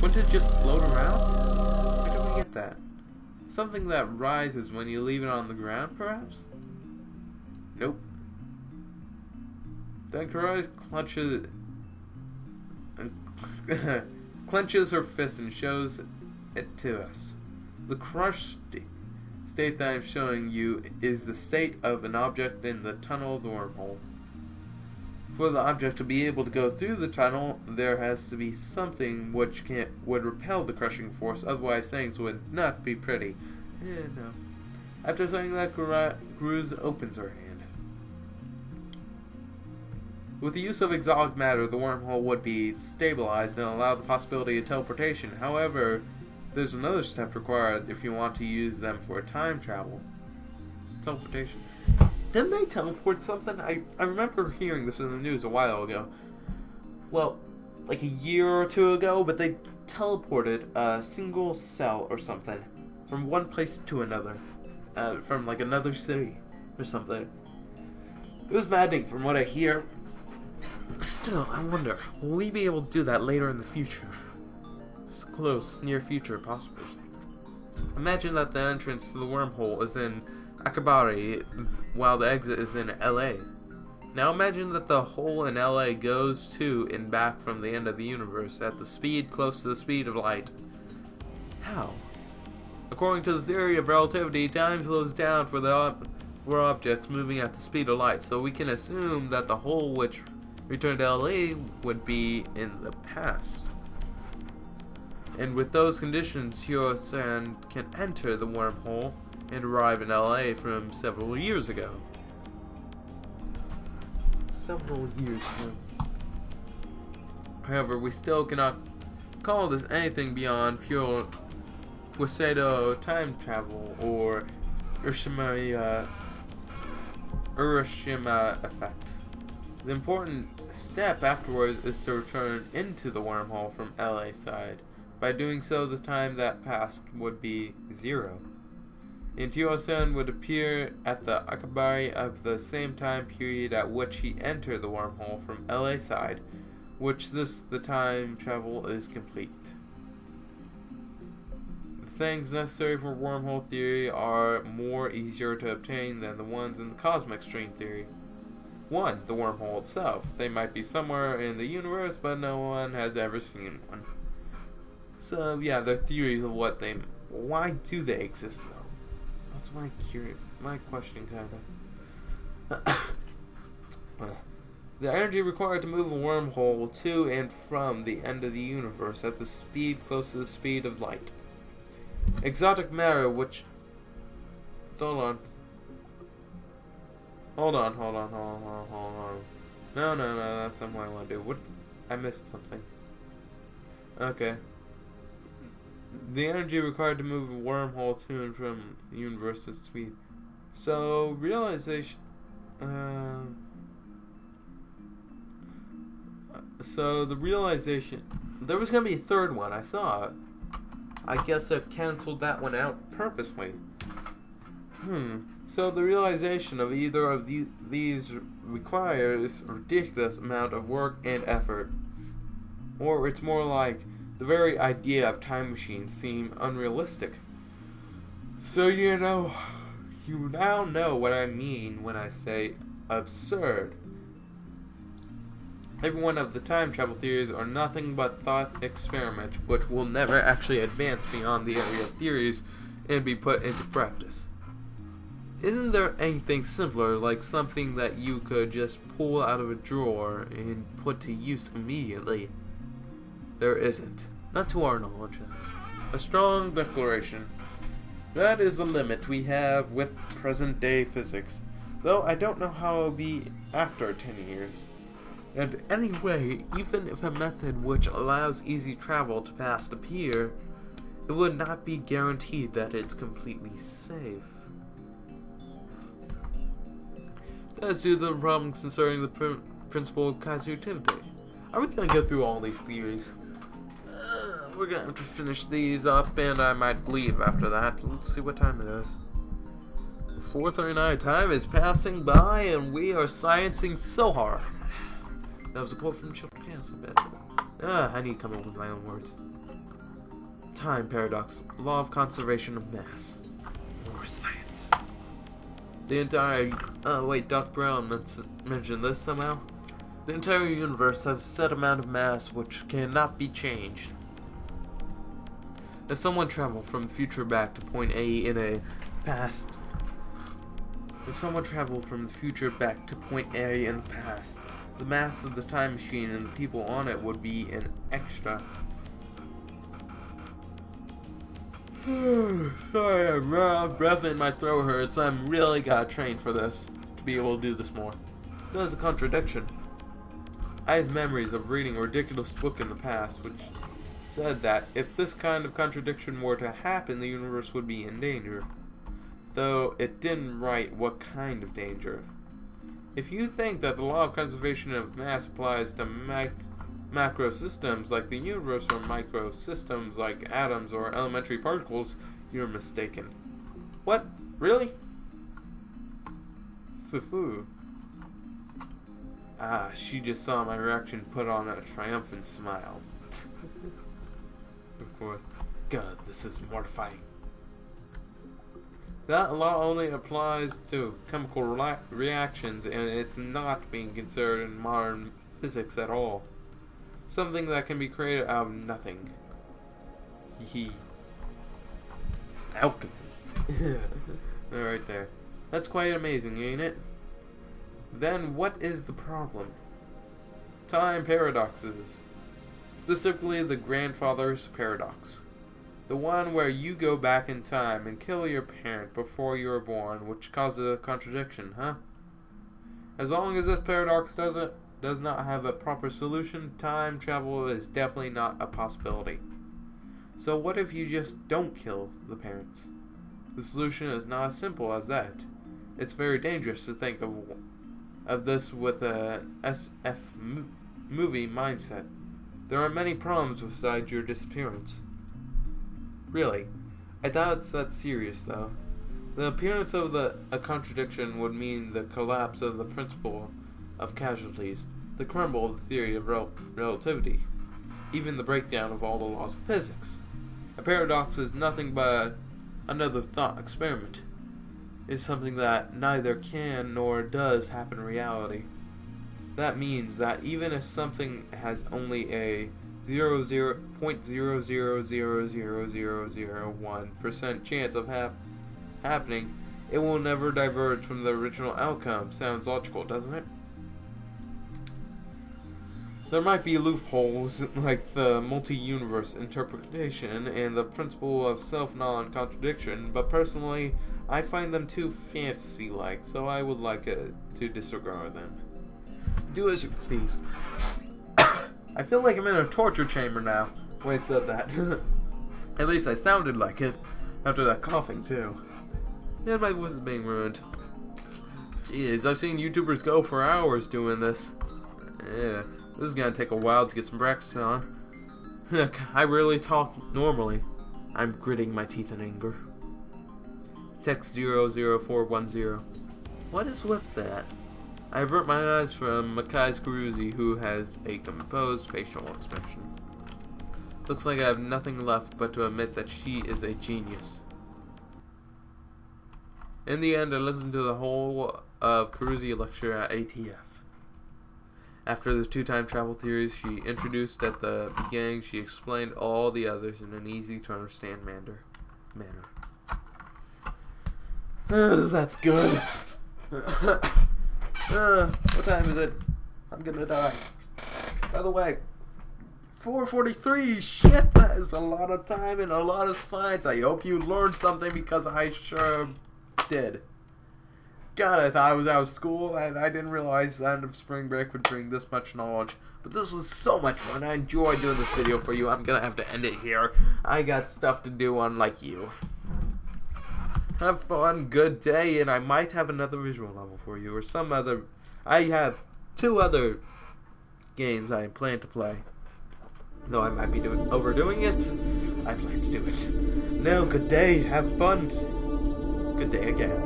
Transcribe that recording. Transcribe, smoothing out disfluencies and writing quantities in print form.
Wouldn't it just float around? Where did we get that? Something that rises when you leave it on the ground, perhaps? Nope. Then Karai clenches her fist and shows it to us. The crushed state that I'm showing you is the state of an object in the tunnel of the wormhole. For the object to be able to go through the tunnel, there has to be something which would repel the crushing force, otherwise things would not be pretty. No. After saying that, Cruz opens her hand. With the use of exotic matter, the wormhole would be stabilized and allow the possibility of teleportation. However, there's another step required if you want to use them for time travel. Teleportation. Didn't they teleport something? I remember hearing this in the news a while ago. Well, like a year or two ago, but they teleported a single cell or something from one place to another. From like another city or something. It was maddening from what I hear. Still, I wonder, will we be able to do that later in the future? It's close, near future, possibly. Imagine that the entrance to the wormhole is in Akabari, while the exit is in LA. Now imagine that the hole in LA goes to and back from the end of the universe at the speed close to the speed of light. How? According to the theory of relativity, time slows down for objects moving at the speed of light, so we can assume that the hole which returned to LA would be in the past. And with those conditions, Hyo-san can enter the wormhole and arrive in LA from several years ago. Several years ago. However, we still cannot call this anything beyond pure Waseido time travel or Urashima effect. The important step afterwards is to return into the wormhole from LA side. By doing so, the time that passed would be 0. And Hyo-san would appear at the Akabari of the same time period at which he entered the wormhole from LA side, which the time travel is complete. The things necessary for wormhole theory are more easier to obtain than the ones in the cosmic string theory. 1. The wormhole itself. They might be somewhere in the universe, but no one has ever seen one. So yeah, they're theories of why do they exist though? That's my question kinda. The energy required to move a wormhole to and from the end of the universe at the speed close to the speed of light. Exotic matter which... Hold on. No, that's not what I want to do. What? I missed something. Okay. The energy required to move a wormhole to and from the universe at speed. So, realization... so, the realization... There was going to be a third one, I saw it. I guess I canceled that one out purposely. So the realization of either of these requires a ridiculous amount of work and effort. Or it's more like the very idea of time machines seem unrealistic. So you now know what I mean when I say absurd. Every one of the time travel theories are nothing but thought experiments which will never actually advance beyond the area of theories and be put into practice. Isn't there anything simpler, like something that you could just pull out of a drawer and put to use immediately? There isn't. Not to our knowledge. A strong declaration. That is the limit we have with present-day physics, though I don't know how it will be after 10 years. And anyway, even if a method which allows easy travel to past appear, it would not be guaranteed that it's completely safe. Let's do the problem concerning the principle of causativity. Are we going to go through all these theories? We're going to have to finish these up, and I might leave after that. Let's see what time it is. 4:39. Time is passing by, and we are sciencing so hard. That was a quote from Children's Cancer. I need to come up with my own words. Time paradox. Law of conservation of mass. More science. The entire... Oh, wait, Dr. Brown mentioned this somehow? The entire universe has a set amount of mass which cannot be changed. If someone traveled from the future back to point A in a past... If someone traveled from the future back to point A in the past, the mass of the time machine and the people on it would be an extra. Sorry, I'm raw. Breath in my throat hurts. I'm really gotta train for this to be able to do this more. There's a contradiction. I have memories of reading a ridiculous book in the past which said that if this kind of contradiction were to happen, the universe would be in danger. Though it didn't write what kind of danger. If you think that the law of conservation of mass applies to macro systems like the universe or micro systems like atoms or elementary particles, you're mistaken. What? Really? Foo-foo. Ah, she just saw my reaction, put on a triumphant smile. Of course. God, this is mortifying. That law only applies to chemical reactions, and it's not being considered in modern physics at all. Something that can be created out of nothing. Alchemy. Right there. That's quite amazing, ain't it? Then what is the problem? Time paradoxes. Specifically the grandfather's paradox. The one where you go back in time and kill your parent before you were born, which causes a contradiction, huh? As long as this paradox does not have a proper solution, time travel is definitely not a possibility. So what if you just don't kill the parents? The solution is not as simple as that. It's very dangerous to think of this with a SF movie mindset. There are many problems besides your disappearance. Really, I doubt it's that serious though. The appearance of a contradiction would mean the collapse of the principle of casualties, the crumble of the theory of relativity, even the breakdown of all the laws of physics. A paradox is nothing but another thought experiment. It's something that neither can nor does happen in reality. That means that even if something has only a 0.00000001% chance of happening, it will never diverge from the original outcome. Sounds logical, doesn't it? There might be loopholes like the multi-universe interpretation and the principle of self-non-contradiction, but personally, I find them too fantasy-like, so I would like to disregard them. Do as you please. I feel like I'm in a torture chamber now when I said that. At least I sounded like it after that coughing too. And my voice is being ruined. Jeez, I've seen YouTubers go for hours doing this. Yeah, this is gonna take a while to get some practice on. Look, I rarely talk normally. I'm gritting my teeth in anger. Text 00410. What is with that? I avert my eyes from Makai's Carusi, who has a composed facial expression. Looks like I have nothing left but to admit that she is a genius. In the end, I listened to the whole of Carusi lecture at ATF. After the two time travel theories she introduced at the beginning, she explained all the others in an easy to understand manner. That's good. What time is it? I'm gonna die. By the way, 4:43. Shit, that is a lot of time and a lot of science. I hope you learned something because I sure did. God, I thought I was out of school and I didn't realize the end of spring break would bring this much knowledge. But this was so much fun. I enjoyed doing this video for you. I'm gonna have to end it here. I got stuff to do, unlike you. Have fun, good day, and I might have another visual novel for you, or some other... I have 2 other games I plan to play. Though I might be overdoing it, I plan to do it. No, good day, have fun. Good day again.